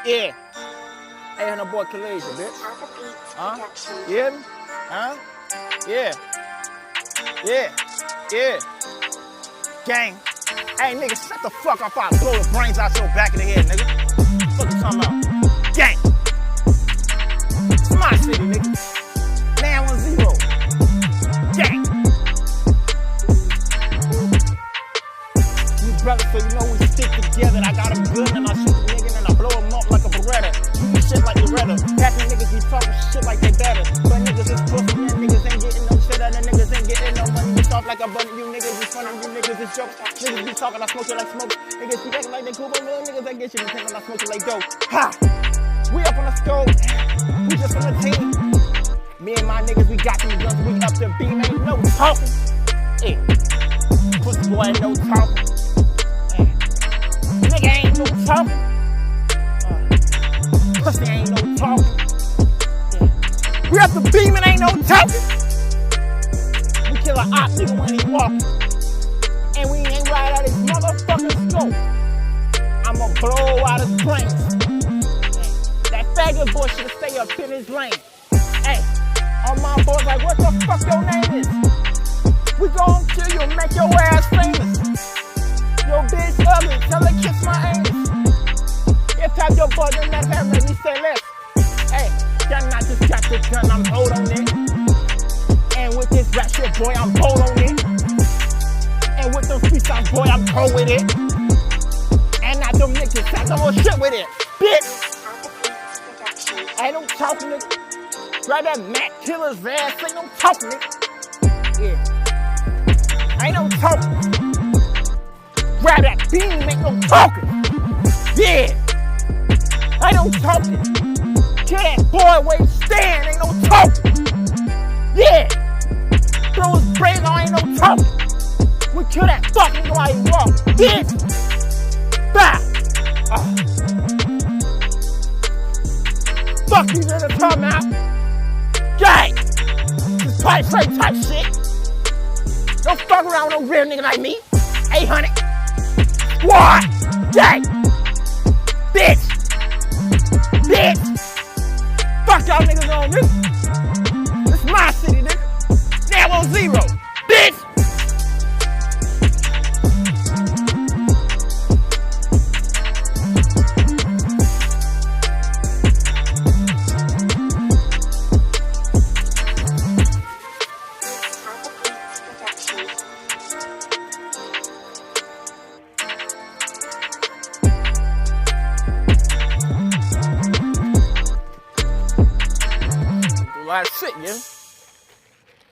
Yeah. 800 boy Kalaisha, bitch. Huh? You hear me? Huh? Yeah. Yeah. Yeah. Gang. Hey, nigga, shut the fuck up. I'll blow the brains out your back of the head, nigga. What you talking about? Gang. It's my city, nigga. 910. Gang. You brothers, so you know we stick together. I got a gun and I shoot the nigga and I blow him up like a Beretta. You do shit like Beretta. Passing niggas be talking shit like they better. But niggas is pussy and niggas ain't getting no shit. Other niggas ain't getting no money. We talk like a bunny. You niggas be funny. You niggas is jokes. Niggas be talking, I smoke it like smoke. Niggas be acting like they cool, but little niggas ain't get shit. They thinking I smoke it like dope. Ha! We up on the scope. We just on the team. Me and my niggas, we got these guns. We up the beam. Ain't no talking. Yeah. Pussy boy ain't no talking. Nigga ain't no talking. Pussy ain't no talking. We up the beam and ain't no talking. We kill a op nigga when he walking. And we ain't right out his motherfucking scope. I'ma blow out his brains. That faggot boy should stay up in his lane. Hey, all my boys like, what the fuck your name is? We gon' kill you and make your ass famous. Yo bitch ugly, tell her kiss my anus. If type your boy, then that hair make me say less. Hey, y'all not just got the gun, I'm hold on it. And with this rap shit, boy, I'm bold on it. And with them freestyles, boy, I'm cold with it. And not them niggas, I don't shit with it, bitch. Ain't no talking, nigga. Grab that Mac killer's ass, ain't no talking, nigga. Yeah. Ain't no talking. Grab that beam, ain't no talking. Yeah. Ain't no talking. Kill that boy where he stand, ain't no talking. Yeah. Throw his brains on, ain't no talking. We kill that fucking nigga while he walk. Bitch. Bye. Fuck these niggas talking about. Gang. This pipe straight type shit. Don't fuck around with no real nigga like me. 800. Squad. Gang. Bitch. Bitch. Fuck y'all niggas on, nigga. This my city, nigga. 910. Bitch. A lot of shit, yeah.